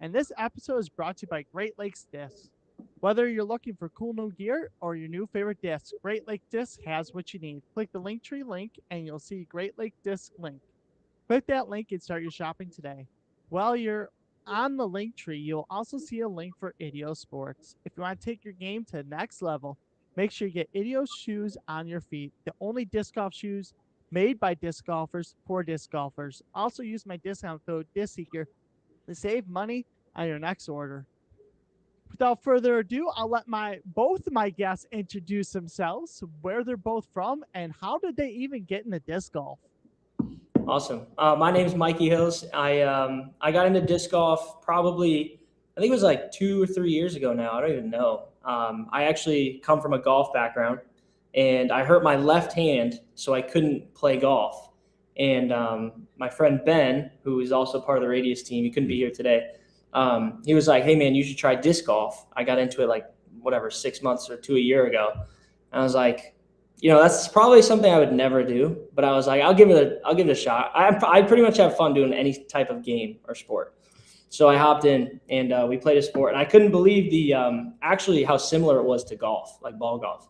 and this episode is brought to you by Great Lakes Discs. Whether you're looking for cool new gear or your new favorite disc, Great Lake Discs has what you need. Click the Linktree link and you'll see Great Lake Disc link. Click that link and start your shopping today. While you're on the Linktree, you'll also see a link for Idio Sports. If you want to take your game to the next level, make sure you get Idio shoes on your feet. The only disc golf shoes made by disc golfers for disc golfers. Also use my discount code disc.seeker to save money on your next order. Without further ado, I'll let both my guests introduce themselves, where they're both from, and how did they even get into disc golf. Awesome. My name is Mikey Hills. I got into disc golf probably, I think it was like 2 or 3 years ago now. I don't even know. I actually come from a golf background, and I hurt my left hand, so I couldn't play golf. And my friend Ben, who is also part of the Radius team, he couldn't be here today. He was like, hey, man, you should try disc golf. I got into it 6 months to a year ago. And I was like, that's probably something I would never do. But I was like, I'll give it a shot. I pretty much have fun doing any type of game or sport. So I hopped in and we played a sport. And I couldn't believe actually how similar it was to golf, like ball golf.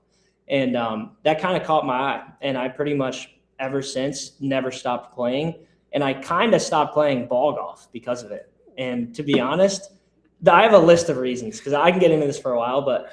And that kind of caught my eye. And I pretty much ever since never stopped playing. And I kind of stopped playing ball golf because of it. And to be honest, I have a list of reasons because I can get into this for a while, but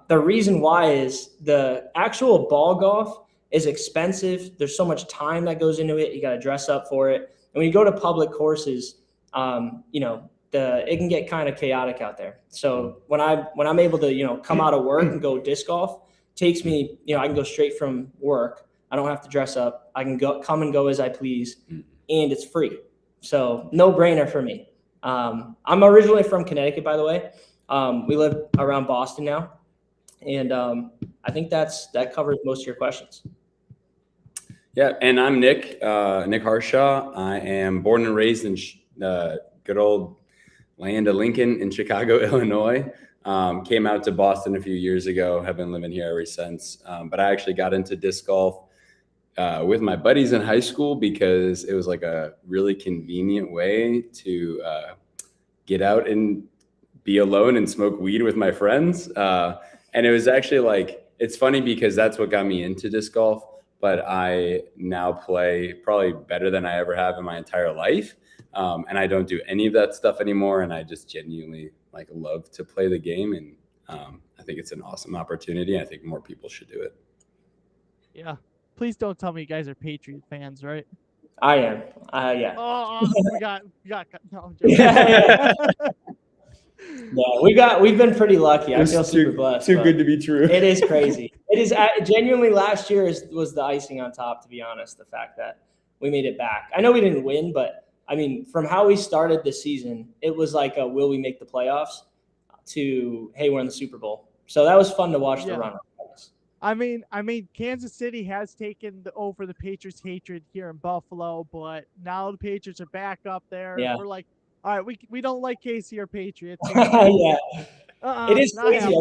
the reason why is the actual ball golf is expensive. There's so much time that goes into it. You got to dress up for it. And when you go to public courses, it can get kind of chaotic out there. So when I'm able to, come out of work and go disc golf, takes me, I can go straight from work. I don't have to dress up. I can come and go as I please, and it's free. So no brainer for me. I'm originally from Connecticut, by the way. We live around Boston now. And I think that covers most of your questions. Yeah, and I'm Nick Harshaw. I am born and raised in good old land of Lincoln in Chicago, Illinois. Came out to Boston a few years ago, have been living here ever since. But I actually got into disc golf with my buddies in high school because it was like a really convenient way to get out and be alone and smoke weed with my friends. And it was actually it's funny because that's what got me into disc golf, but I now play probably better than I ever have in my entire life. And I don't do any of that stuff anymore. And I just genuinely love to play the game. And I think it's an awesome opportunity. I think more people should do it. Yeah. Please don't tell me you guys are Patriot fans, right? I am. Yeah. Oh, we got. No, yeah. We've been pretty lucky. I feel super blessed. Too good to be true. It is crazy. It is genuinely last year was the icing on top, to be honest, the fact that we made it back. I know we didn't win, but I mean, from how we started the season, it was like a will we make the playoffs to, hey, we're in the Super Bowl. So that was fun to watch the run. I mean, Kansas City has taken over the Patriots' hatred here in Buffalo, but now the Patriots are back up there. Yeah. We're like, all right, we don't like KC or Patriots. Yeah. It is crazy.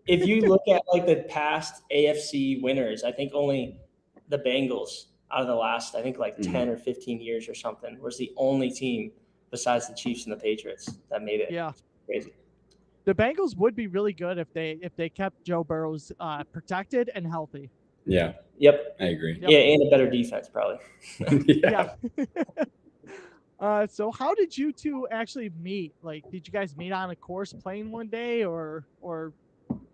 If you look at the past AFC winners, I think only the Bengals out of the last, 10 or 15 years or something, was the only team besides the Chiefs and the Patriots that made it. Yeah. Crazy. The Bengals would be really good if they kept Joe Burrows protected and healthy. Yeah. Yep. I agree. Yep. Yeah, and a better defense probably. Yeah. So how did you two actually meet? Did you guys meet on a course playing one day or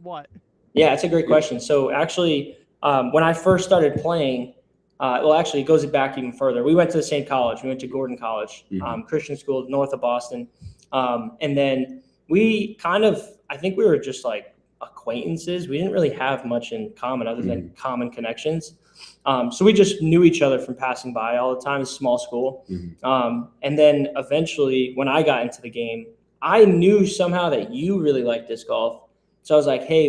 what? Yeah, that's a great question. So actually, when I first started playing, it goes back even further. We went to the same college. We went to Gordon College, Christian school north of Boston. And then we I think we were just acquaintances. We didn't really have much in common other than common connections. So we just knew each other from passing by all the time. It's a small school. And then eventually when I got into the game, I knew somehow that you really liked disc golf. So I was like, hey,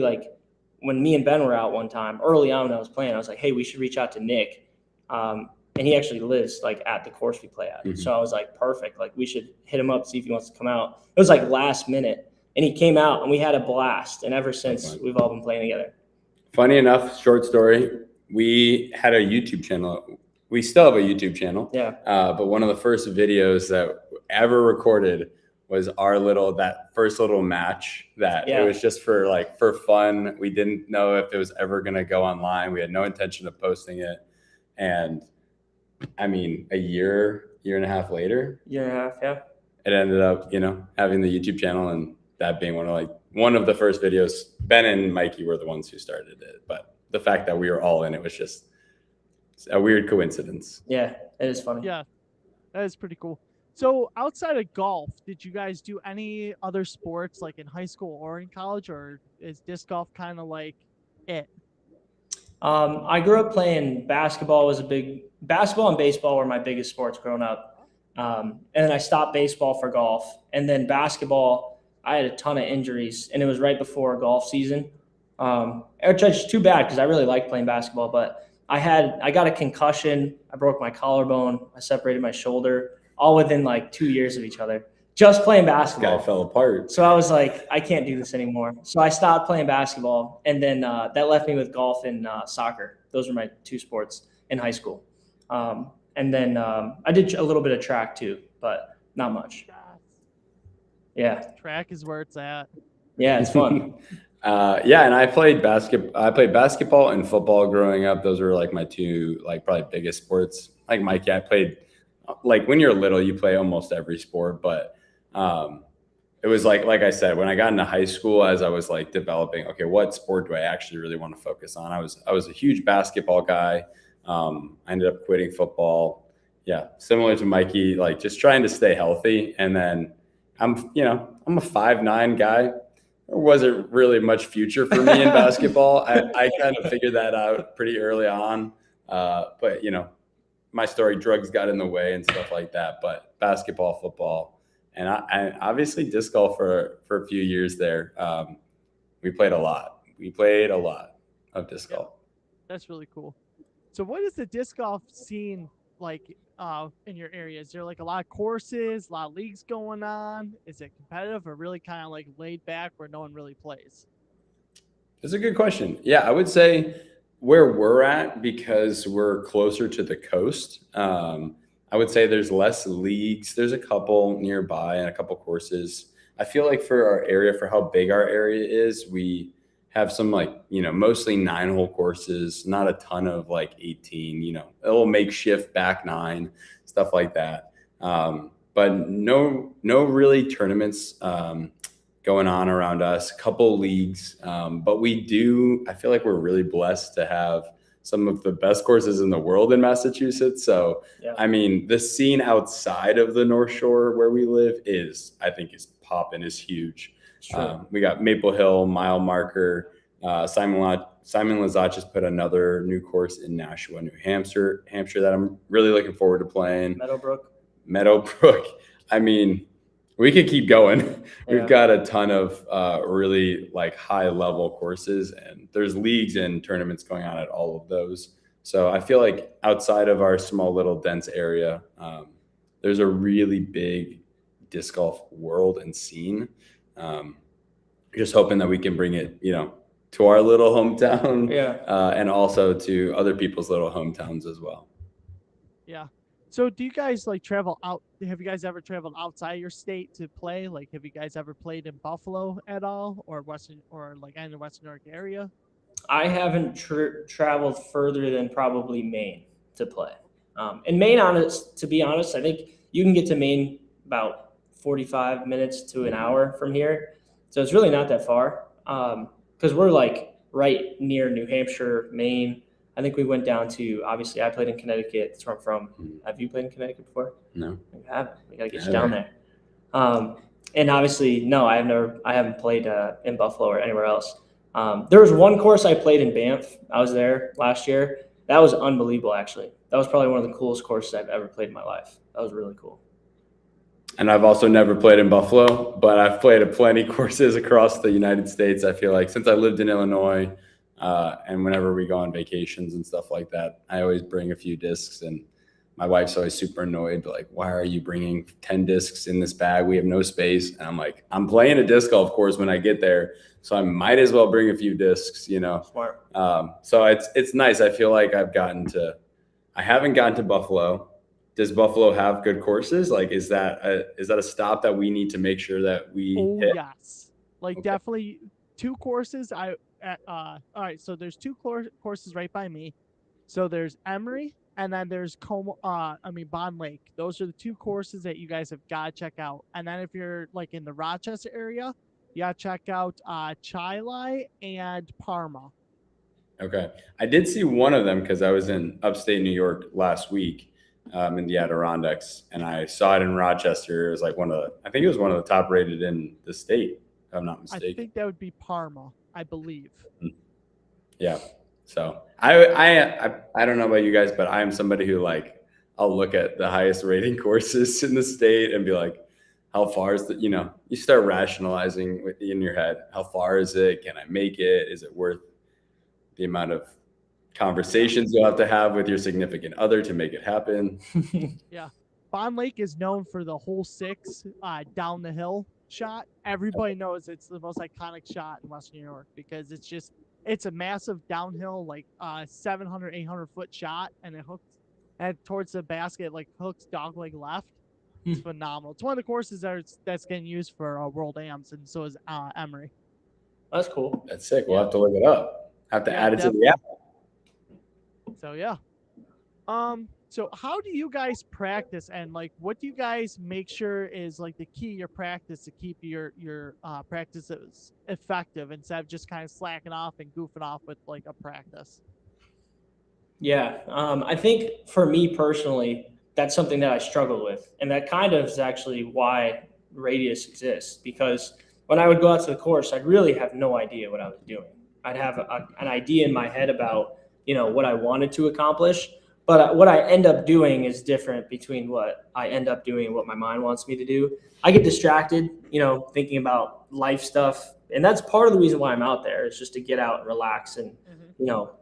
when me and Ben were out one time early on when I was playing, I was like, hey, we should reach out to Nick. And he actually lives at the course we play at. So I was like, perfect. We should hit him up, see if he wants to come out. It was last minute. And he came out and we had a blast. And ever since we've all been playing together. Funny enough, short story, we had a YouTube channel. We still have a YouTube channel. Yeah. But one of the first videos that ever recorded was that first little match that it was just for fun. We didn't know if it was ever going to go online. We had no intention of posting it. And I mean, a year and a half later, yeah, it ended up, having the YouTube channel, and that being one of the first videos. Ben and Mikey were the ones who started it, but the fact that we were all in it was just a weird coincidence. Yeah, it is funny. Yeah, that is pretty cool. So outside of golf, did you guys do any other sports like in high school or in college, or is disc golf kind of like it? I grew up playing basketball. Basketball and baseball were my biggest sports growing up. And then I stopped baseball for golf. And then basketball, I had a ton of injuries, and it was right before golf season. Which is too bad because I really liked playing basketball, but I got a concussion. I broke my collarbone. I separated my shoulder, all within like 2 years of each other, just playing basketball. This guy fell apart. So I was like, I can't do this anymore. So I stopped playing basketball, and then that left me with golf and soccer. Those were my two sports in high school. And then I did a little bit of track too, but not much. Yeah. Track is where it's at. Yeah, it's fun. And I played basketball and football growing up. Those were like my two probably biggest sports. Like Mikey, I played when you're little, you play almost every sport, but it was like I said, when I got into high school, as I was developing, okay, what sport do I actually really want to focus on? I was a huge basketball guy. I ended up quitting football. Yeah, similar to Mikey, just trying to stay healthy. And then I'm a 5'9" guy. There wasn't really much future for me in basketball. I kind of figured that out pretty early on. But my story, drugs got in the way and stuff like that. But basketball, football, and I obviously disc golf for a few years there. We played a lot. Of disc golf. That's really cool. So what is the disc golf scene like in your area? Is there a lot of courses, a lot of leagues going on? Is it competitive or really kind of laid back where no one really plays? That's a good question. Yeah, I would say where we're at, because we're closer to the coast, I would say there's less leagues. There's a couple nearby and a couple courses. I feel like for our area, for how big our area is, we have some mostly 9-hole courses, not a ton of 18, a little makeshift back 9, stuff like that. But no really tournaments going on around us, a couple leagues. But I feel like we're really blessed to have some of the best courses in the world in Massachusetts. So, yeah. I mean, the scene outside of the North Shore where we live is popping, is huge. We got Maple Hill, Mile Marker. Simon Lazat just put another new course in Nashua, New Hampshire that I'm really looking forward to playing. Meadowbrook. I mean, we could keep going. Yeah. We've got a ton of really high level courses, and there's leagues and tournaments going on at all of those. So I feel like outside of our small little dense area, there's a really big disc golf world and scene. Just hoping that we can bring it, to our little hometown, and also to other people's little hometowns as well. Yeah. So do you guys travel out? Have you guys ever traveled outside your state to play? Have you guys ever played in Buffalo at all, or in the Western New York area? I haven't traveled further than probably Maine to play. In Maine, to be honest, I think you can get to Maine about 45 minutes to an hour from here. So it's really not that far. Because we're right near New Hampshire, Maine. I think we went down to, obviously, I played in Connecticut. That's where I'm from. Have you played in Connecticut before? No. You haven't. We got to get you down there. And obviously, no, I haven't played in Buffalo or anywhere else. There was one course I played in Banff. I was there last year. That was unbelievable, actually. That was probably one of the coolest courses I've ever played in my life. That was really cool. And I've also never played in Buffalo, but I've played at plenty courses across the United States. I feel like since I lived in Illinois, and whenever we go on vacations and stuff like that, I always bring a few discs, and my wife's always super annoyed, why are you bringing 10 discs in this bag? We have no space. And I'm like, I'm playing a disc golf course when I get there, so I might as well bring a few discs, Smart. So it's nice. I feel like I haven't gotten to Buffalo. does Buffalo have good courses? Like, is that a stop that we need to make sure that we Oh hit? yes, like Okay. definitely two courses. All right, so there's two courses right by me. So there's Emory, and then there's Bond Lake. Those are the two courses that you guys have got to check out. And then if you're like in the Rochester area, you got to check out Chili and Parma. Okay. I did see one of them because I was in upstate New York last week, in the Adirondacks, and I saw it in Rochester. It was like I think it was one of the top rated in the state, if I'm not I mistaken. think that would be Parma, I believe. Yeah. So I don't know about you guys, but I am somebody who, like, I'll look at the highest rating courses in the state and be like, how far is you start rationalizing in your head, how far is it? Can I make it? Is it worth the amount of conversations you'll have to have with your significant other to make it happen? Yeah. Bond Lake is known for the hole 6 down the hill shot. Everybody knows it's the most iconic shot in Western New York because it's a massive downhill, like 700, 800 foot shot, and it hooks and towards the basket, like hooks dogleg left. It's phenomenal. It's one of the courses that's getting used for World Ams, and so is Emory. That's cool. That's sick. We'll have to look it up. Have to add it to the app. So yeah. So how do you guys practice, and like what do you guys make sure is like the key to your practice to keep your practices effective instead of just kind of slacking off and goofing off with like a practice? Yeah, I think for me personally, that's something that I struggle with, and that kind of is actually why Radius exists. Because when I would go out to the course, I'd really have no idea what I was doing. I'd have an idea in my head about what I wanted to accomplish, but what I end up doing is different between what I end up doing and what my mind wants me to do. I get distracted, thinking about life stuff, and that's part of the reason why I'm out there is just to get out and relax and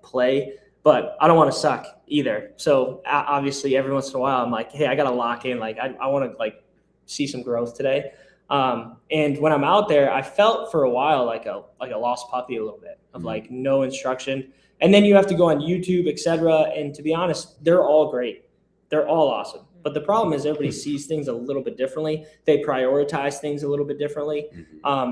play. But I don't want to suck either. So obviously, every once in a while, I'm like, hey, I got to lock in. Like, I want to like see some growth today. And when I'm out there, I felt for a while like a lost puppy a little bit of like no instruction. And then you have to go on YouTube, etc. And to be honest, they're all great. They're all awesome. But the problem is everybody sees things a little bit differently. They prioritize things a little bit differently.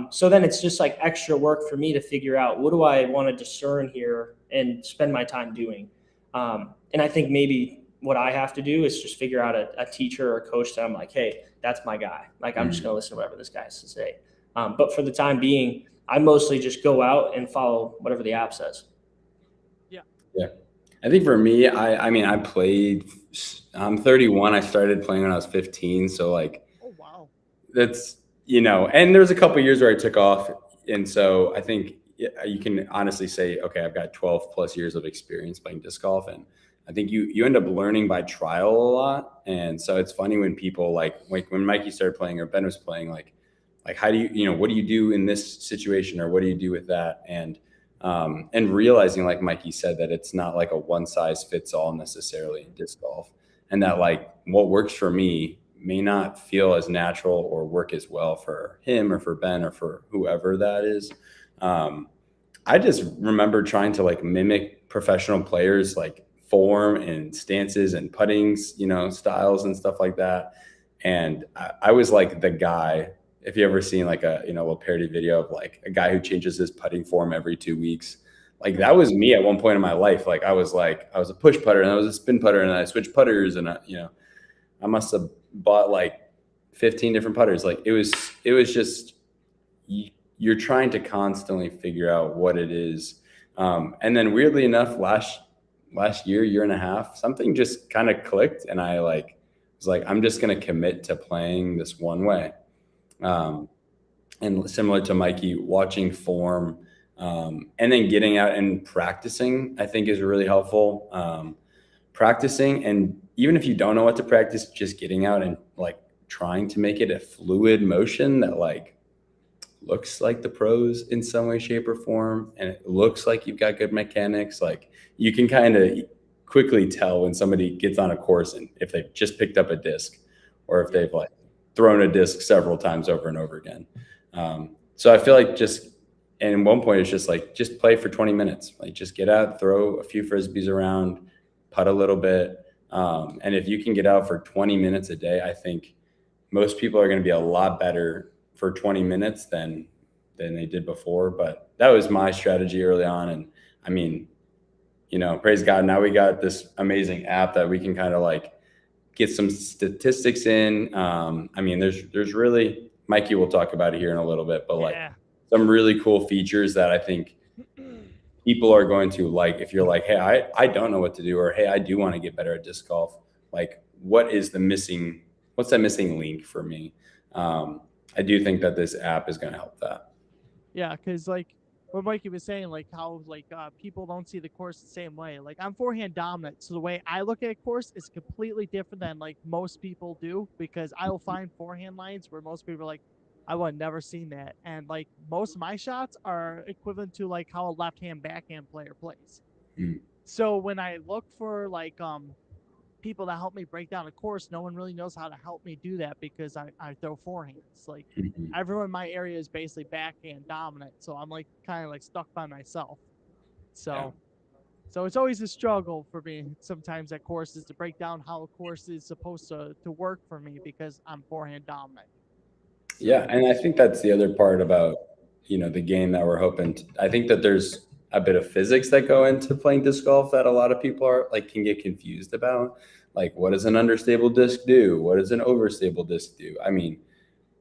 So then it's just like extra work for me to figure out what do I want to discern here and spend my time doing. And I think maybe what I have to do is just figure out a teacher or a coach that I'm like, hey, that's my guy. Like, I'm just going to listen to whatever this guy has to say. But for the time being, I mostly just go out and follow whatever the app says. Yeah. I think for me, I played, I'm 31. I started playing when I was 15. So like, oh wow, that's, and there was a couple of years where I took off. And so I think you can honestly say, okay, I've got 12 plus years of experience playing disc golf. And I think you end up learning by trial a lot. And so it's funny when people like when Mikey started playing or Ben was playing, like how do you, what do you do in this situation or what do you do with that? And realizing, like Mikey said, that it's not like a one size fits all necessarily in disc golf, and that like what works for me may not feel as natural or work as well for him or for Ben or for whoever that is. I just remember trying to like mimic professional players, like form and stances and putting, styles and stuff like that. And I was like the guy. If you ever seen like a little parody video of like a guy who changes his putting form every 2 weeks, like that was me at one point in my life. Like I was a push putter and I was a spin putter and I switched putters and I must have bought like 15 different putters. Like it was just you're trying to constantly figure out what it is. And then weirdly enough, last year and a half, something just kind of clicked and I was like, I'm just going to commit to playing this one way. And similar to Mikey, watching form, and then getting out and practicing, I think is really helpful. Practicing, and even if you don't know what to practice, just getting out and like trying to make it a fluid motion that like looks like the pros in some way, shape, or form, and it looks like you've got good mechanics. Like you can kind of quickly tell when somebody gets on a course and if they've just picked up a disc or if they've like thrown a disc several times over and over again. So I feel like and one point it's just like, just play for 20 minutes. Like just get out, throw a few Frisbees around, putt a little bit. And if you can get out for 20 minutes a day, I think most people are going to be a lot better for 20 minutes than they did before. But that was my strategy early on. And I mean, praise God, now we got this amazing app that we can kind of like get some statistics in. I mean, there's really, Mikey will talk about it here in a little bit, but like some really cool features that I think people are going to like. If you're like, hey, I don't know what to do, or hey, I do want to get better at disc golf. Like, what's that missing link for me? I do think that this app is going to help that. Yeah, because like what Mikey was saying, like how like people don't see the course the same way. Like I'm forehand dominant, so the way I look at a course is completely different than like most people do, because I will find forehand lines where most people are like, I would have never seen that. And like most of my shots are equivalent to like how a left-hand backhand player plays. So when I look for like people that help me break down a course, no one really knows how to help me do that because I throw forehands. Like everyone in my area is basically backhand dominant, so I'm like kind of like stuck by myself. So it's always a struggle for me sometimes at courses to break down how a course is supposed to work for me because I'm forehand dominant. Yeah, and I think that's the other part about the game that we're hoping I think that there's a bit of physics that go into playing disc golf that a lot of people can get confused about. Like, what does an understable disc do? What does an overstable disc do? I mean,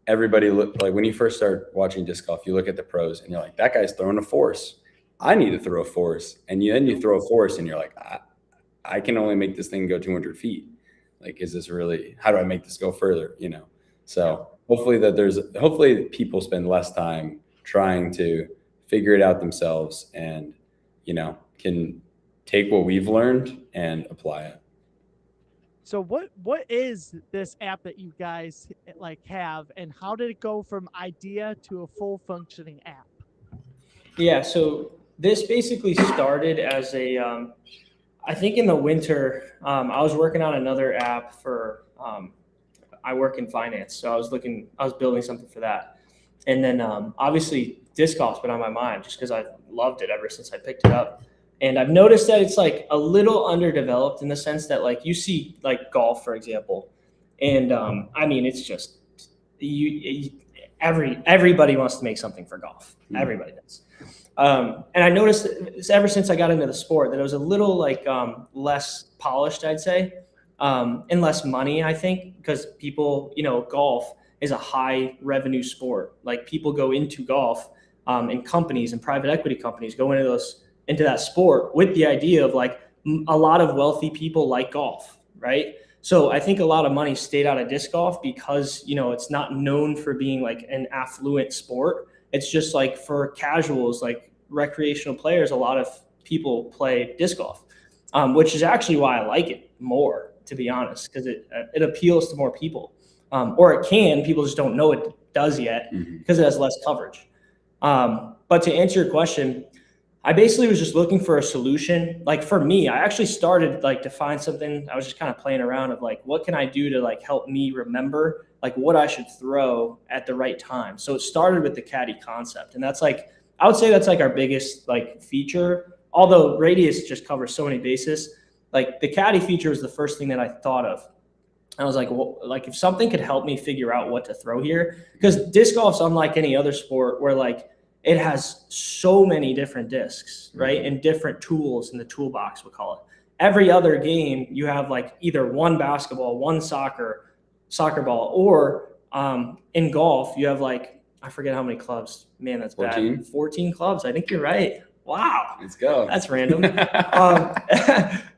everybody like when you first start watching disc golf, you look at the pros and you're like, that guy's throwing a force. I need to throw a force. And then you throw a force and you're like, I can only make this thing go 200 feet. Like, is this really, how do I make this go further? So hopefully people spend less time trying to figure it out themselves and, can take what we've learned and apply it. So what is this app that you guys like have, and how did it go from idea to a full functioning app? Yeah, so this basically started as I think in the winter, I was working on another app for, I work in finance. So I was building something for that. And then obviously disc golf's been on my mind just because I loved it ever since I picked it up. And I've noticed that it's like a little underdeveloped in the sense that like you see like golf, for example. And I mean, it's just everybody wants to make something for golf. Everybody does. And I noticed ever since I got into the sport that it was a little like less polished, I'd say, and less money, I think, because people, golf is a high revenue sport. Like people go into golf and companies and private equity companies go into that sport with the idea of like a lot of wealthy people like golf, right? So I think a lot of money stayed out of disc golf because, it's not known for being like an affluent sport. It's just like for casuals, like recreational players, a lot of people play disc golf, which is actually why I like it more, to be honest, because it appeals to more people. Or it can, people just don't know it does yet because it has less coverage. But to answer your question, I basically was just looking for a solution. Like for me, I actually started like to find something. I was just kind of playing around of like, what can I do to like help me remember like what I should throw at the right time? So it started with the caddy concept. And that's like, I would say that's like our biggest like feature, although radius just covers so many bases. Like the caddy feature was the first thing that I thought of. I was like, well, like if something could help me figure out what to throw here, because disc golf's unlike any other sport where like it has so many different discs, right? And different tools in the toolbox, we call it. Every other game, you have like either one basketball, one soccer ball, or in golf, you have like, I forget how many clubs. Man, that's 14? Bad. 14 clubs. I think you're right. Wow. Let's go. That's random.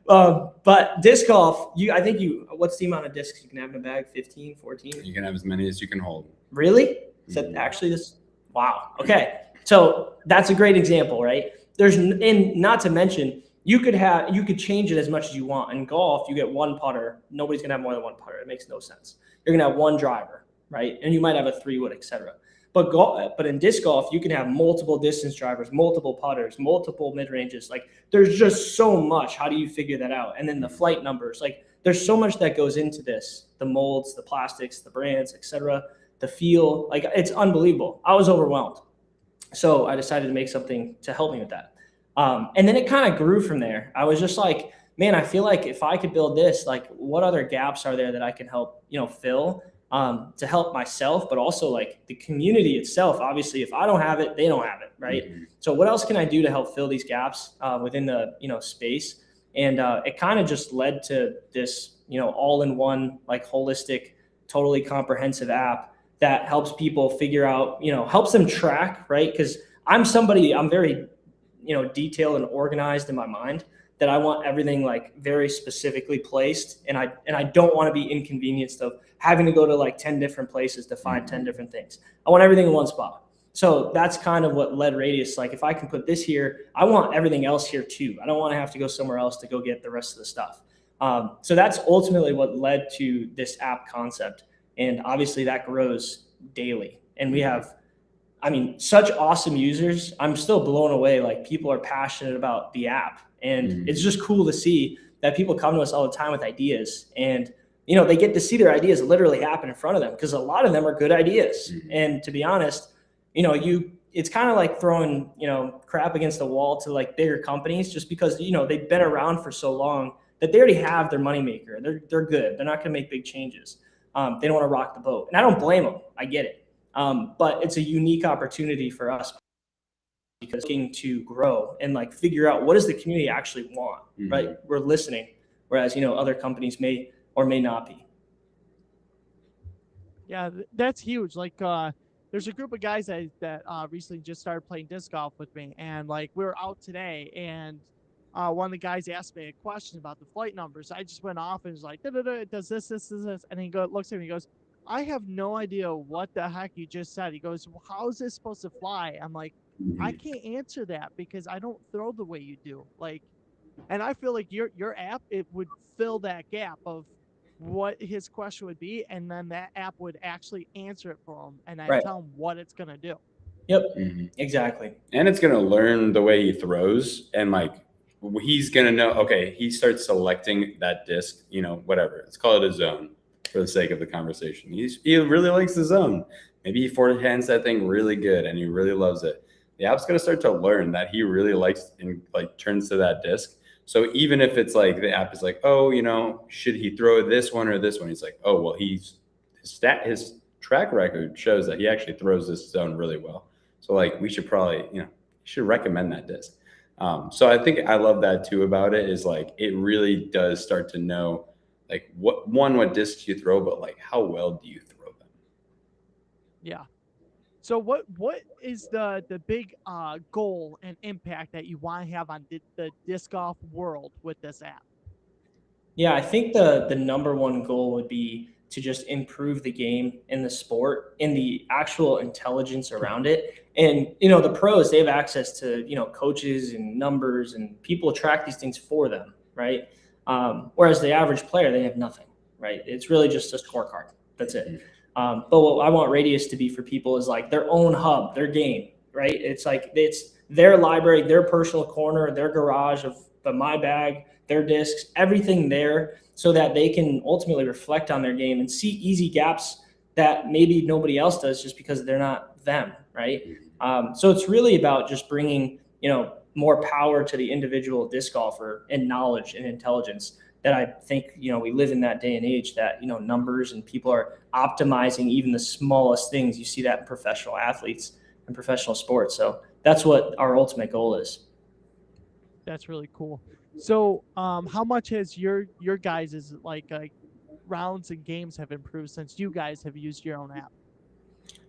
But disc golf, what's the amount of discs you can have in a bag? 15, 14? You can have as many as you can hold. Really? Is that actually this? Wow. Okay. So that's a great example, right? And not to mention, you could change it as much as you want. In golf, you get one putter. Nobody's gonna have more than one putter. It makes no sense. You're gonna have one driver, right? And you might have a 3-wood, etc. But in disc golf, you can have multiple distance drivers, multiple putters, multiple mid ranges. Like there's just so much. How do you figure that out? And then the flight numbers. Like there's so much that goes into this: the molds, the plastics, the brands, etc. The feel. Like it's unbelievable. I was overwhelmed. So I decided to make something to help me with that. And then it kind of grew from there. I was just like, man, I feel like if I could build this, like what other gaps are there that I can help, fill to help myself, but also like the community itself. Obviously, if I don't have it, they don't have it, right? Mhm. So what else can I do to help fill these gaps within the, space? And it kind of just led to this, all-in-one, like holistic, totally comprehensive app that helps people figure out, helps them track, right? Because I'm very, detailed and organized in my mind, that I want everything like very specifically placed, and I don't want to be inconvenienced of having to go to like 10 different places to find 10 different things. I want everything in one spot. So that's kind of what led Radius. Like if I can put this here, I want everything else here too. I don't want to have to go somewhere else to go get the rest of the stuff. So that's ultimately what led to this app concept. And obviously that grows daily. And we have, such awesome users. I'm still blown away. Like people are passionate about the app. And it's just cool to see that people come to us all the time with ideas, and they get to see their ideas literally happen in front of them, because a lot of them are good ideas. And to be honest, it's kind of like throwing crap against the wall to like bigger companies, just because they've been around for so long that they already have their moneymaker. They're good. They're not going to make big changes. They don't want to rock the boat, and I don't blame them. I get it. But it's a unique opportunity for us, because looking to grow and like figure out what does the community actually want, right? We're listening, whereas other companies may or may not be. Yeah, that's huge. Like there's a group of guys that recently just started playing disc golf with me, and like we were out today, and one of the guys asked me a question about the flight numbers. I just went off and was like, it does this, and he looks at me, he goes, I have no idea what the heck you just said. He goes, well, how is this supposed to fly? I'm like, I can't answer that because I don't throw the way you do. Like, and I feel like your app, it would fill that gap of what his question would be, and then that app would actually answer it for him, and I'd tell him what it's gonna do. Yep, exactly. And it's gonna learn the way he throws, and like he's gonna know. Okay, he starts selecting that disc. Whatever. Let's call it a zone for the sake of the conversation. He really likes the zone. Maybe he forehands that thing really good, and he really loves it. The app's going to start to learn that he really likes and like turns to that disc. So even if it's like the app is like, oh, should he throw this one or this one? He's like, oh, well, his track record shows that he actually throws this zone really well. So like we should probably, should recommend that disc. So I think I love that too about it, is like it really does start to know like what discs you throw, but like how well do you throw them? Yeah. So what is the big goal and impact that you want to have on the disc golf world with this app? Yeah, I think the number one goal would be to just improve the game in the sport, in the actual intelligence around it. And the pros, they have access to coaches and numbers, and people track these things for them, right? Whereas the average player, they have nothing, right? It's really just a scorecard. That's it. But what I want Radius to be for people is like their own hub, their game, right? It's like it's their library, their personal corner, their garage of my bag, their discs, everything there, so that they can ultimately reflect on their game and see easy gaps that maybe nobody else does, just because they're not them, right? So it's really about just bringing more power to the individual disc golfer, and knowledge and intelligence, that I think, we live in that day and age that, numbers and people are optimizing even the smallest things. You see that in professional athletes and professional sports. So that's what our ultimate goal is. That's really cool. So how much has your guys' like rounds and games have improved since you guys have used your own app?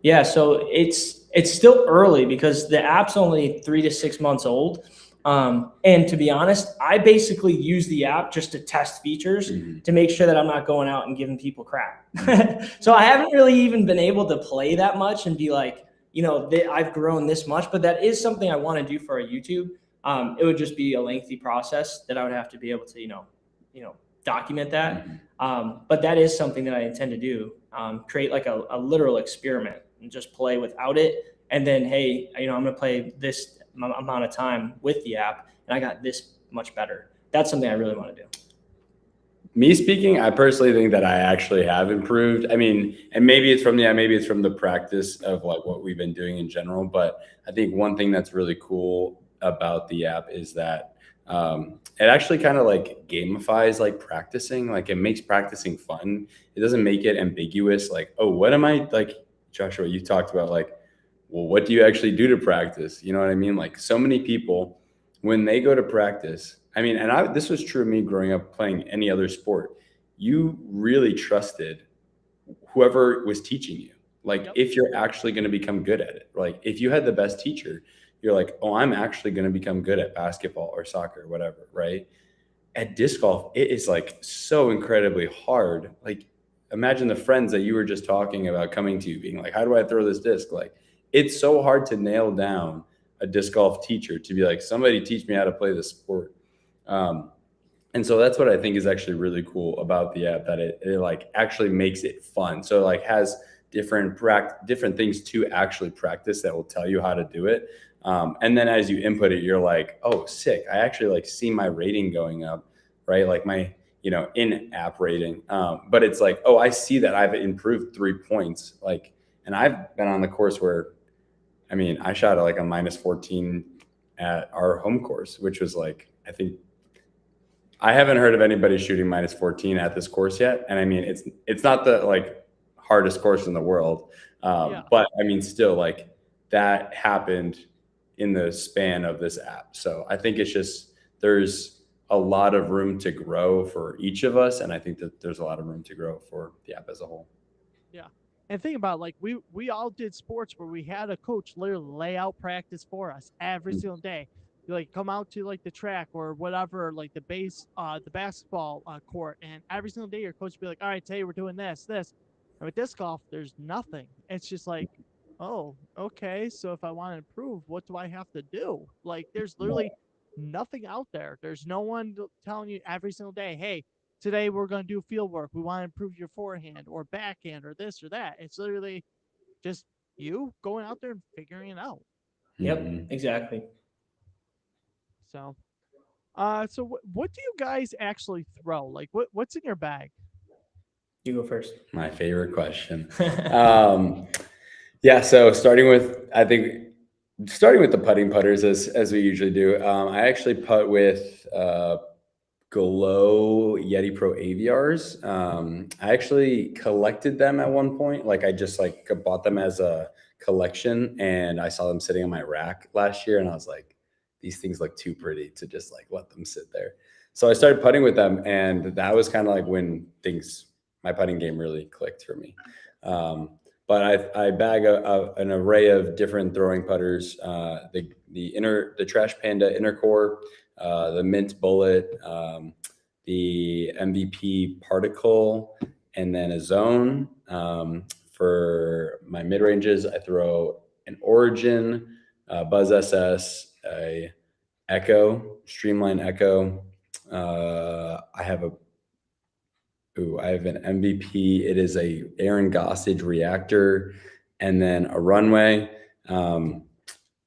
Yeah, so it's still early because the app's only 3 to 6 months old. And to be honest, I basically use the app just to test features to make sure that I'm not going out and giving people crap. So I haven't really even been able to play that much and be like, I've grown this much, but that is something I want to do for our YouTube. It would just be a lengthy process that I would have to be able to, document that. But that is something that I intend to do, create like a literal experiment and just play without it. And then, hey, I'm going to play this amount of time with the app, and I got this much better. That's something I really want to do. Me speaking, I personally think that I actually have improved. I mean, and maybe it's from the practice of like what we've been doing in general. But I think one thing that's really cool about the app is that It actually kind of like gamifies like practicing. Like it makes practicing fun. It doesn't make it ambiguous. Like, oh, what am I like, Joshua? You talked about like, well, what do you actually do to practice? You know what I mean? Like so many people, when they go to practice, I mean, and this was true of me growing up playing any other sport. You really trusted whoever was teaching you. Like Yep. if you're actually going to become good at it, like if you had the best teacher, you're like, oh, I'm actually going to become good at basketball or soccer or whatever, right? At disc golf, it is like so incredibly hard. Like imagine the friends that you were just talking about coming to you being like, how do I throw this disc? Like it's so hard to nail down a disc golf teacher to be like, somebody teach me how to play this sport. Um, and so that's what I think is actually really cool about the app, that it like actually makes it fun. So it like has different things to actually practice that will tell you how to do it. And then as you input it, you're like, oh, sick. I actually like see my rating going up, right? Like my, in-app rating. But it's like, oh, I see that I've improved 3 points. Like, and I've been on the course where, I mean, I shot at like a minus 14 at our home course, which was like, I think I haven't heard of anybody shooting minus 14 at this course yet. And I mean, it's not the like hardest course in the world. Yeah. But I mean, still like that happened in the span of this app. So I think it's just, there's a lot of room to grow for each of us. And I think that there's a lot of room to grow for the app as a whole. Yeah. And think about it, like we all did sports where we had a coach literally lay out practice for us every single day. You like come out to like the track or whatever, like the basketball court, and every single day your coach would be like, all right, today we're doing this. And with disc golf, there's nothing. It's just like, oh, okay. So if I want to improve, what do I have to do? Like there's literally nothing out there. There's no one telling you every single day, hey, today we're going to do field work. We want to improve your forehand or backhand or this or that. It's literally just you going out there and figuring it out. Yep, Mhm. exactly. So, so what do you guys actually throw? Like, what's in your bag? You go first. My favorite question. Um, yeah. So starting with the putting putters as we usually do. I actually putt with Glow Yeti Pro AVRs. I actually collected them at one point. Like I just like bought them as a collection, and I saw them sitting on my rack last year, and I was like, these things look too pretty to just like let them sit there. So I started putting with them, and that was kind of like when my putting game really clicked for me. But I bag an array of different throwing putters. The Trash Panda Inner Core, the Mint Bullet, the MVP Particle, and then a Zone. For my mid ranges, I throw an Origin, Buzz SS, a Echo, Streamline Echo. I have an MVP. It is a Aaron Gossage reactor, and then a runway.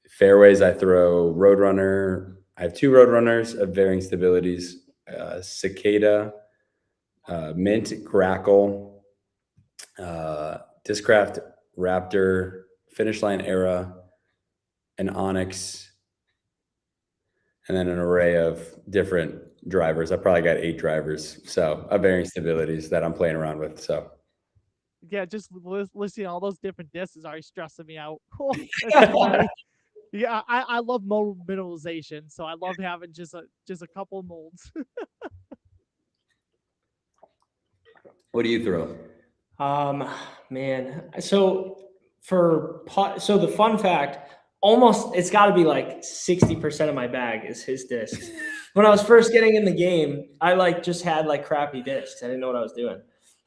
Fairways, I throw Roadrunner. I have two Roadrunners of varying stabilities: Cicada, Mint, Crackle, Discraft, Raptor, Finish Line Era, an Onyx, and then an array of different drivers. I probably got 8 drivers, so of varying stabilities that I'm playing around with. So Yeah, just listing all those different discs is already stressing me out. That's too many. Yeah, I love mold mineralization, so I love having just a couple of molds. what do you throw? Man. So the fun fact, almost it's got to be like 60% of my bag is his discs. When I was first getting in the game, I like just had like crappy discs. I didn't know what I was doing.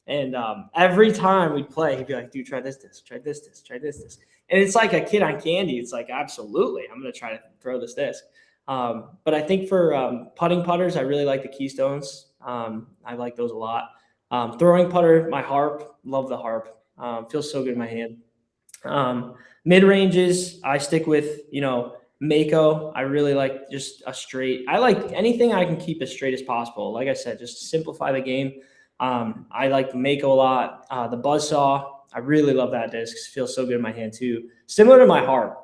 And every time we'd play, he'd be like, dude, try this disc, try this disc, try this disc. And it's like a kid on candy. It's like, absolutely, I'm going to try to throw this disc. But I think for putting putters, I really like the Keystones. I like those a lot. Throwing putter, my harp, love the harp. Feels so good in my hand. Mid ranges, I stick with, Mako. I really like just a straight. I like anything I can keep as straight as possible. Like I said, just simplify the game. I like the Mako a lot. The Buzzsaw, I really love that disc. It feels so good in my hand too. Similar to my harp.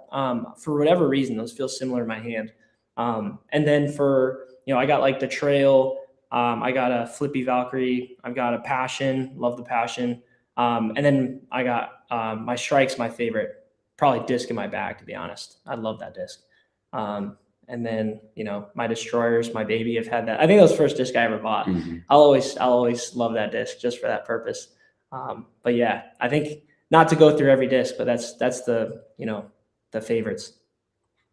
For whatever reason, those feel similar in my hand. And then for I got like the Trail. I got a Flippy Valkyrie. I've got a Passion. Love the Passion. And then I got my Strike's my favorite. Probably disc in my bag, to be honest. I love that disc. And then, my Destroyers, my baby, I've had that. I think that was the first disc I ever bought. Mhm. I'll always love that disc just for that purpose. But yeah, I think not to go through every disc, but that's the, the favorites.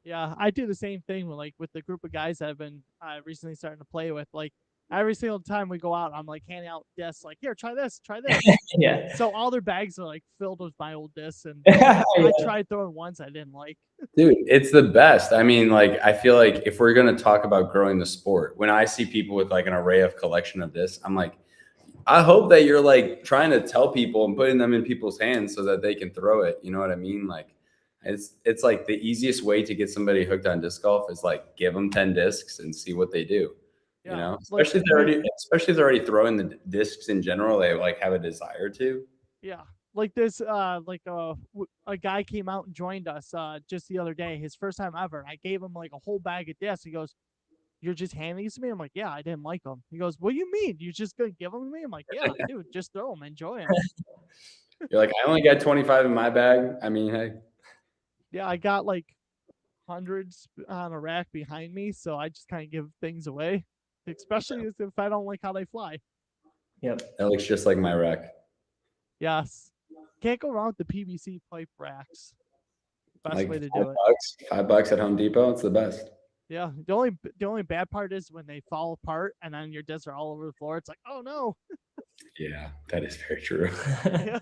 Yeah, I do the same thing with the group of guys that I've been recently starting to play with. Like every single time we go out, I'm like handing out discs, like, here, try this, try this. Yeah. So all their bags are like filled with my old discs, and Yeah. I tried throwing ones I didn't like. Dude, it's the best. I mean, like, I feel like if we're going to talk about growing the sport, when I see people with like an array of collection of this, I'm like, I hope that you're like trying to tell people and putting them in people's hands so that they can throw it. You know what I mean? Like, it's like the easiest way to get somebody hooked on disc golf is like give them 10 discs and see what they do. Yeah, Especially if they're already throwing the discs in general, they like have a desire to. Yeah, like this, a guy came out and joined us just the other day, his first time ever. I gave him like a whole bag of discs. He goes, "You're just handing these to me?" I'm like, "Yeah, I didn't like them." He goes, "What do you mean? You're just gonna give them to me?" I'm like, "Yeah, dude, just throw them, enjoy them." You're like, I only got 25 in my bag. I mean, hey. Yeah, I got like hundreds on a rack behind me, so I just kind of give things away, especially if I don't like how they fly. Yep. That looks just like my rack. Yes, can't go wrong with the PVC pipe racks. Best Like way to do it. $5 at Home Depot. It's the best. Yeah, the only bad part is when they fall apart and then your discs are all over the floor. It's like, oh no. Yeah, that is very true. Yeah.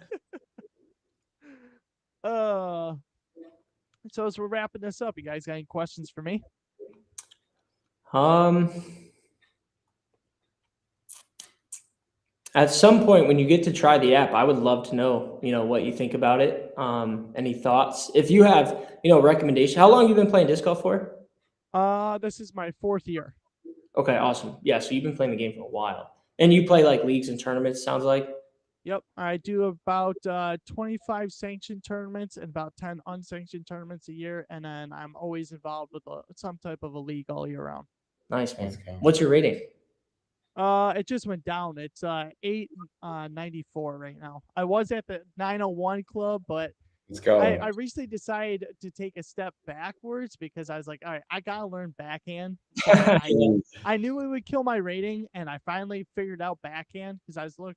So as we're wrapping this up, you guys got any questions for me? At some point when you get to try the app, I would love to know, what you think about it. Any thoughts? If you have, recommendation. How long have you been playing disc golf for? This is my 4th year. Okay, awesome. Yeah, so you've been playing the game for a while. And you play like leagues and tournaments, sounds like? Yep, I do about 25 sanctioned tournaments and about 10 unsanctioned tournaments a year, and then I'm always involved with some type of a league all year round. Nice, man. What's your rating? It just went down. It's 894 right now. I was at the 901 club, but Let's go. I recently decided to take a step backwards because I was like, all right, I gotta learn backhand. I knew it would kill my rating, and I finally figured out backhand because I was I'm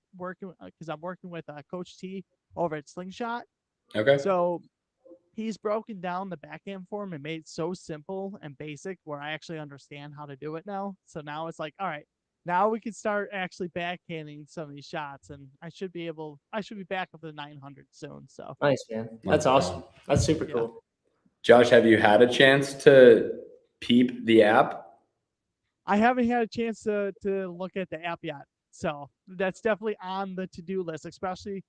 working with Coach T over at Slingshot. Okay. So he's broken down the backhand form and made it so simple and basic where I actually understand how to do it now. So now it's like, all right, now we can start actually backhanding some of these shots, and I should be back up to the 900 soon. So nice, man. That's awesome. That's super cool. Josh, have you had a chance to peep the app? I haven't had a chance to look at the app yet. So that's definitely on the to-do list, especially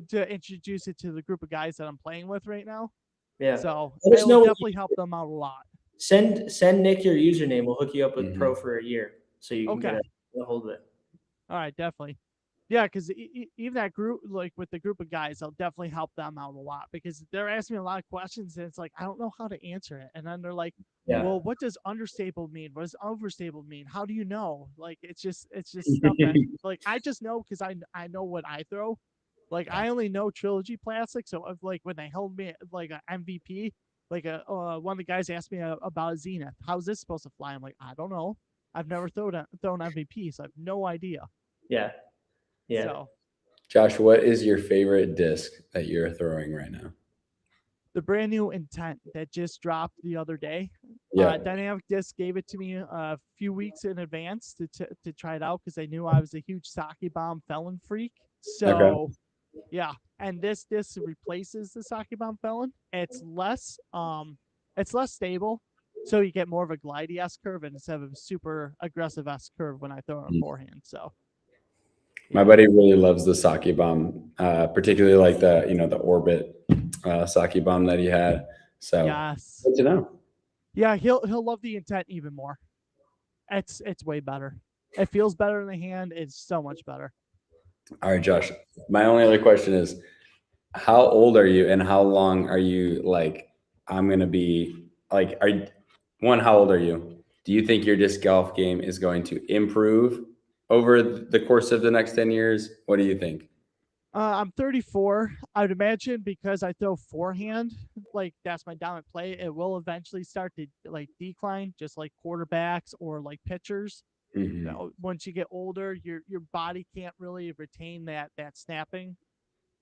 to introduce it to the group of guys that I'm playing with right now. Yeah. So it will definitely help them out a lot. Send Nick your username. We'll hook you up with Pro for a year so you can get a hold of it. All right, definitely. Yeah, because even that group, like with the group of guys, I'll definitely help them out a lot because they're asking me a lot of questions and it's like, I don't know how to answer it. And then they're like, well, what does understable mean? What does overstable mean? How do you know? Like, it's just stuff that, like, I just know because I know what I throw. Like, I only know Trilogy Plastic. So, like, when they held me like an MVP, like one of the guys asked me about a Zenith. How's this supposed to fly? I'm like, I don't know. I've never thrown MVP, so I have no idea. Yeah. Yeah. So, Josh, what is your favorite disc that you're throwing right now? The brand new Intent that just dropped the other day. Yeah. Dynamic Disc gave it to me a few weeks in advance to try it out because they knew I was a huge Sake Bomb Felon freak. So, yeah. And this disc replaces the Sake Bomb Felon. It's less stable. So you get more of a glidey S curve instead of a super aggressive S curve when I throw it on forehand. So my buddy really loves the Sake Bomb, particularly like the Orbit Sake Bomb that he had. So yes, good to know. Yeah, he'll love the Intent even more. It's way better. It feels better in the hand. It's so much better. All right, Josh. My only other question is, how old are you, and how long are you like? I'm gonna be like, how old are you? Do you think your disc golf game is going to improve over the course of the next 10 years? What do you think? I'm 34. I would imagine because I throw forehand, like that's my dominant play. It will eventually start to like decline, just like quarterbacks or like pitchers. Mhm. Once you get older, your body can't really retain that snapping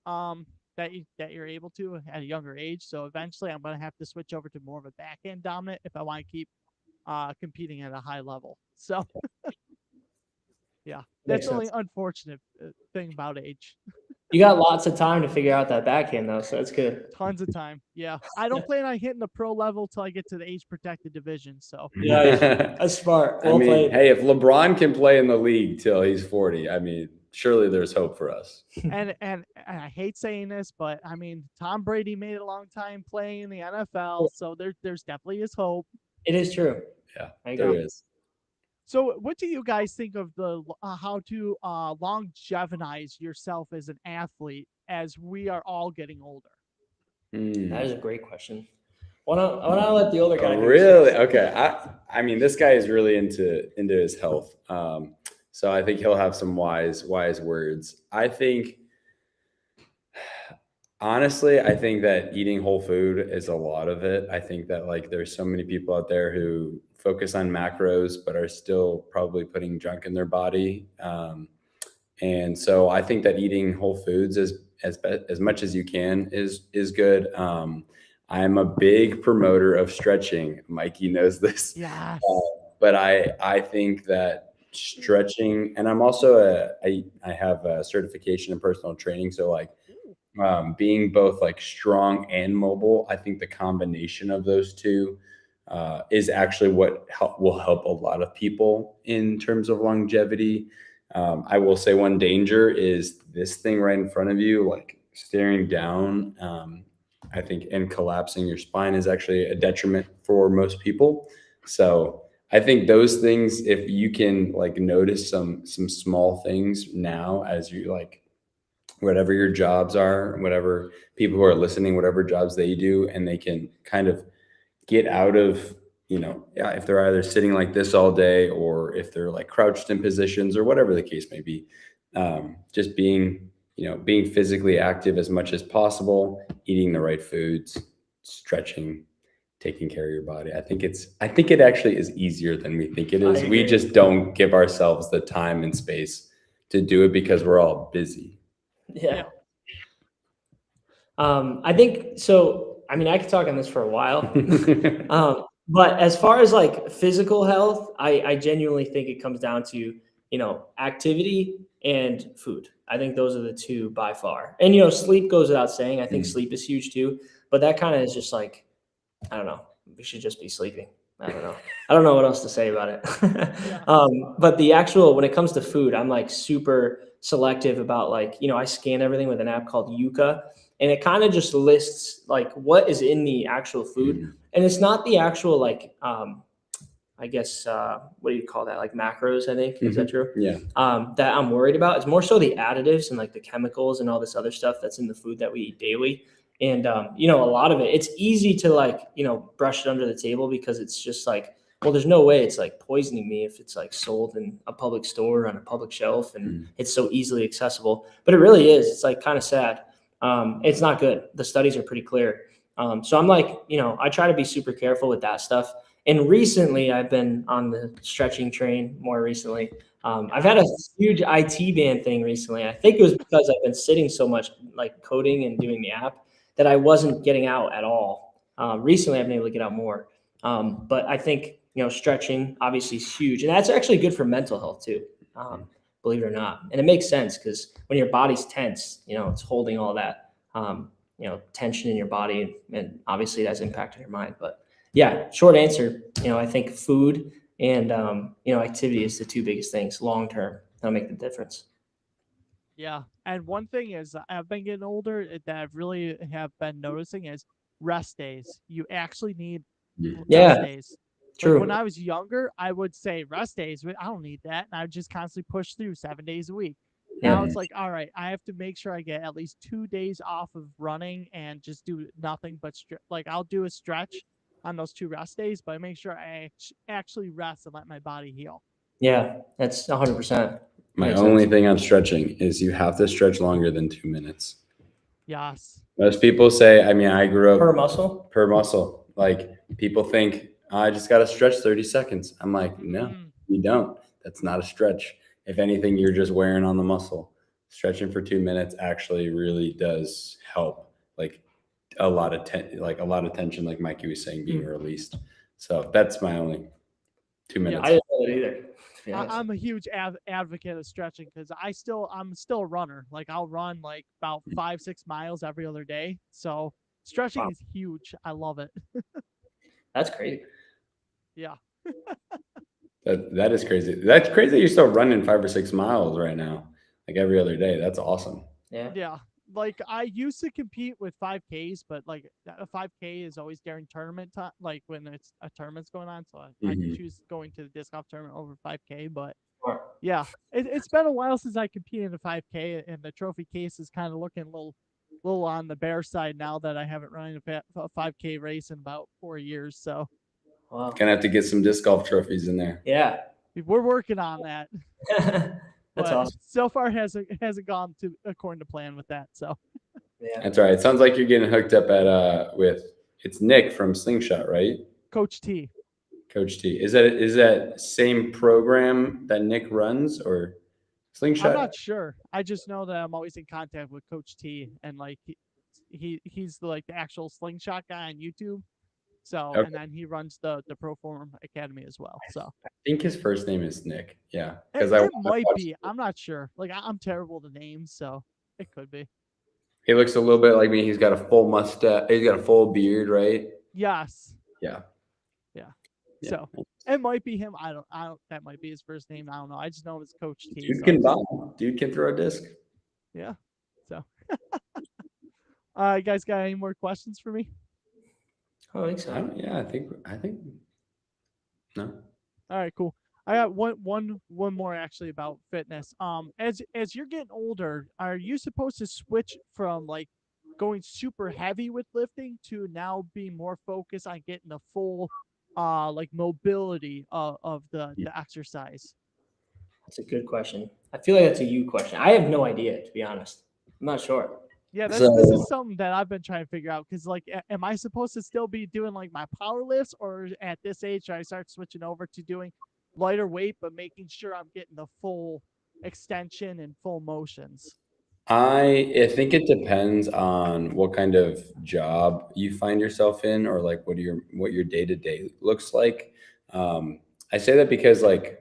that you're able to at a younger age. So eventually, I'm gonna have to switch over to more of a backhand dominant if I want to keep competing at a high level. So yeah, that's Makes the only sense. unfortunate thing about age. You got lots of time to figure out that backhand though, so that's good. Tons of time. Yeah, I don't plan on hitting the pro level till I get to the age protected division. So Nice. That's smart. I Well mean, played. hey, if LeBron can play in the league till he's 40, I mean, surely there's hope for us. and I hate saying this, but I mean Tom Brady made a long time playing in the NFL, so there's definitely is hope. It is true. Yeah, I there agree. is. So, what do you guys think of the how to longevinize yourself as an athlete as we are all getting older? That is a great question. Why don't I let the older guy Oh, go really? first? Okay. I mean, this guy is really into his health. So I think he'll have some wise words. I think, honestly, I think that eating whole food is a lot of it. I think that like there's so many people out there who focus on macros but are still probably putting junk in their body. And so I think that eating whole foods as much as you can is good. I'm a big promoter of stretching. Mikey knows this, Yes. but I think that stretching, and I'm also I have a certification in personal training, so like being both like strong and mobile. I think the combination of those two is actually what will help a lot of people in terms of longevity. I will say one danger is this thing right in front of you, like staring down. I think and collapsing your spine is actually a detriment for most people. So I think those things, if you can like notice some small things now as you like whatever your jobs are, whatever people who are listening, whatever jobs they do, and they can kind of get out of, yeah, if they're either sitting like this all day or if they're like crouched in positions or whatever the case may be, just being physically active as much as possible, eating the right foods, stretching, taking care of your body. I think it actually is easier than we think it I is. We agree. just don't give ourselves the time and space to do it because we're all busy. Yeah. I think so. I mean, I could talk on this for a while. But as far as like physical health, I genuinely think it comes down to, activity and food. I think those are the two by far. And, sleep goes without saying. I think sleep is huge too. But that kind of is just like, I don't know. We should just be sleeping. I don't know. I don't know what else to say about it. Yeah. But when it comes to food, I'm like super selective about like, I scan everything with an app called Yuka, and it kind of just lists like what is in the actual food. And it's not the actual like, I guess, what do you call that? Like macros, I think. Is that true? Yeah. That I'm worried about. It's more so the additives and like the chemicals and all this other stuff that's in the food that we eat daily. And, a lot of it, it's easy to like, brush it under the table because it's just like, well, there's no way it's like poisoning me if it's like sold in a public store on a public shelf and it's so easily accessible. But it really is. It's like kind of sad. It's not good. The studies are pretty clear. So I'm like, I try to be super careful with that stuff. And recently I've been on the stretching train more recently. I've had a huge IT band thing recently. I think it was because I've been sitting so much like coding and doing the app that I wasn't getting out at all. Recently I've been able to get out more. But I think, stretching obviously is huge. And that's actually good for mental health too, believe it or not. And it makes sense because when your body's tense, it's holding all that, tension in your body. And obviously it has impact on your mind. But yeah, short answer, I think food and, activity is the two biggest things long term that'll make the difference. Yeah. And one thing is I've been getting older that I really have been noticing is rest days. You actually need rest days. True. Like when I was younger, I would say rest days, but I don't need that. And I would just constantly push through 7 days a week. Now it's like, all right, I have to make sure I get at least 2 days off of running and just do nothing but like I'll do a stretch on those 2 rest days, but I make sure I actually rest and let my body heal. Yeah, that's 100%. My Makes only sense. thing on stretching is you have to stretch longer than 2 minutes. Yes. Most people say, I mean, I grew up Per muscle? per muscle. Like people think I just got to stretch 30 seconds. I'm like, no, Mm, you don't. That's not a stretch. If anything, you're just wearing on the muscle. Stretching for 2 minutes actually really does help. Like a lot of tension, like Mikey was saying, being released. So that's my only 2 Yeah. minutes. I didn't know that either, to be honest. I'm a huge advocate of stretching because I'm still a runner. Like I'll run like about 5-6 miles every other day. So stretching Wow. is huge. I love it. That's crazy. Yeah. That is crazy. That's crazy. You're still running 5 or 6 miles right now, like every other day. That's awesome. Yeah. Yeah. Like I used to compete with 5Ks, but like a 5K is always during tournament time, like when it's a tournament's going on. So I Mhm. choose going to the disc golf tournament over 5K. But Sure. yeah, it's been a while since I competed in a 5K, and the trophy case is kind of looking a little on the bare side now that I haven't run a 5K race in about 4 years. So Wow. Gonna have to get some disc golf trophies in there. Yeah. we're working on that. That's But awesome. so far hasn't gone to according to plan with that. So Yeah. That's right. It sounds like you're getting hooked up at with it's Nick from Slingshot, right? Coach T. Coach T. Is that same program that Nick runs or I'm Slingshot? not sure. I just know that I'm always in contact with Coach T, and like he's like the actual slingshot guy on YouTube. So Okay. and then he runs the Pro Form Academy as well. So I think his first name is Nick. Yeah, it, because I it wanna might watch. be. I'm not sure. Like I'm terrible with names, so it could be. He looks a little bit like me. He's got a full mustache. He's got a full beard, right? Yes. Yeah. Yeah. Yeah. So it might be him. I don't. That might be his first name. I don't know. I just know him as Coach T. Dude So can bomb. Dude can throw a disc. yeah. So you guys got any more questions for me? I think so. Yeah, I think no. All right, cool. I got one more actually about fitness. As you're getting older, are you supposed to switch from like going super heavy with lifting to now being more focused on getting the full like mobility of the exercise? That's a good question. I feel like that's a you question. I have no idea, to be honest. I'm not sure. Yeah, this is So something that I've been trying to figure out because like am I supposed to still be doing like my power lifts, or at this age should I start switching over to doing lighter weight but making sure I'm getting the full extension and full motions? I think it depends on what kind of job you find yourself in, or like what your day to day looks like. I say that because like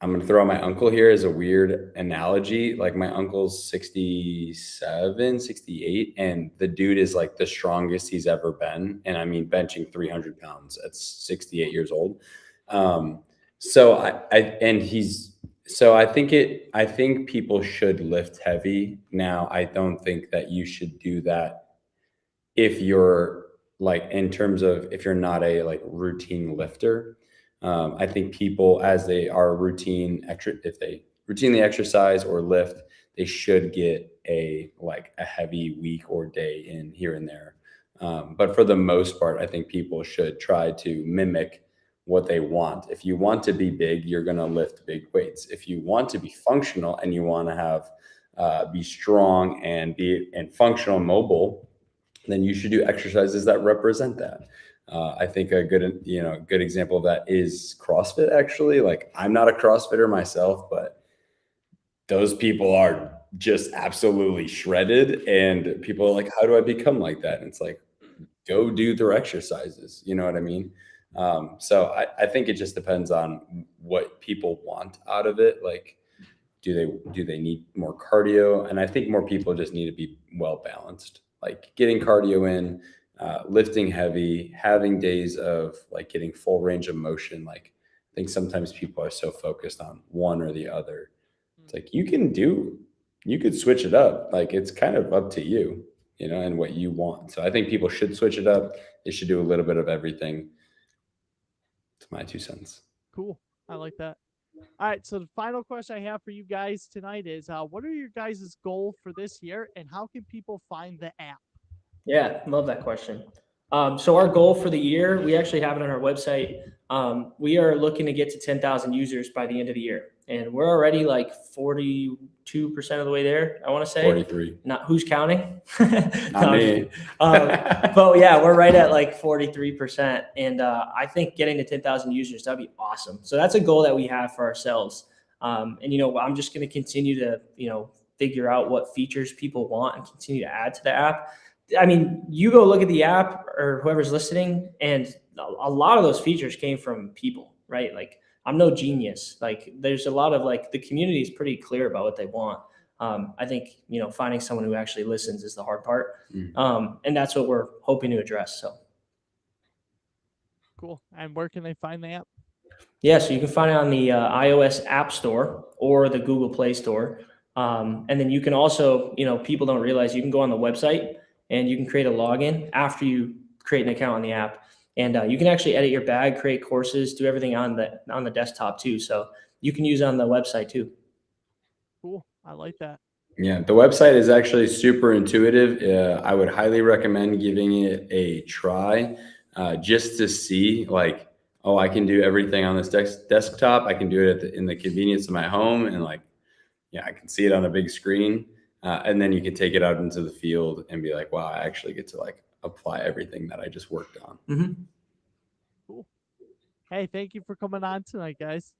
I'm gonna throw out my uncle here as a weird analogy. Like my uncle's 67, 68, and the dude is like the strongest he's ever been. And I mean benching 300 pounds at 68 years old. Um, so I and he's so I think people should lift heavy. Now, I don't think that you should do that if you're like in terms of if you're not a like routine lifter. I think people as they are if they routinely exercise or lift, they should get a heavy week or day in here and there. But for the most part, I think people should try to mimic what they want. If you want to be big, you're going to lift big weights. If you want to be functional and you want to have be strong and be and functional and mobile, then you should do exercises that represent that. I think a good example of that is CrossFit. Actually, like I'm not a CrossFitter myself, but those people are just absolutely shredded, and people are like, "How do I become like that?" And it's like, go do their exercises. You know what I mean? So I think it just depends on what people want out of it. Like, do they need more cardio? And I think more people just need to be well balanced, like getting cardio in, lifting heavy, having days of like getting full range of motion. Like I think sometimes people are so focused on one or the other. It's like you could switch it up. Like it's kind of up to you, and what you want. So I think people should switch it up. They should do a little bit of everything. It's my 2 cents. Cool. I like that. All right, so the final question I have for you guys tonight is what are your guys' goal for this year, and how can people find the app? Yeah, love that question. So our goal for the year, we actually have it on our website. We are looking to get to 10,000 users by the end of the year, and we're already like 42% of the way there. I want to say 43. Not who's counting. Not me. But yeah, we're right at like 43%, and I think getting to 10,000 users, that'd be awesome. So that's a goal that we have for ourselves. And I'm just going to continue to figure out what features people want and continue to add to the app. I mean, you go look at the app or whoever's listening, and a lot of those features came from people, right? Like, I'm no genius. Like, there's a lot of the community is pretty clear about what they want. I think, finding someone who actually listens is the hard part. And that's what we're hoping to address. So. Cool. And where can they find the app? Yeah, so you can find it on the iOS App Store or the Google Play Store. And then you can also, people don't realize you can go on the website and you can create a login after you create an account on the app. And you can actually edit your bag, create courses, do everything on the desktop too. So you can use it on the website too. Cool. I like that. Yeah, the website is actually super intuitive. I would highly recommend giving it a try just to see I can do everything on this desktop. I can do it in the convenience of my home, and I can see it on a big screen. And then you can take it out into the field and be like, wow, I actually get to apply everything that I just worked on. Mm-hmm. Cool. Hey, thank you for coming on tonight, guys.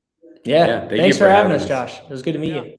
Yeah. Thanks for having us, Josh. It was good to meet you.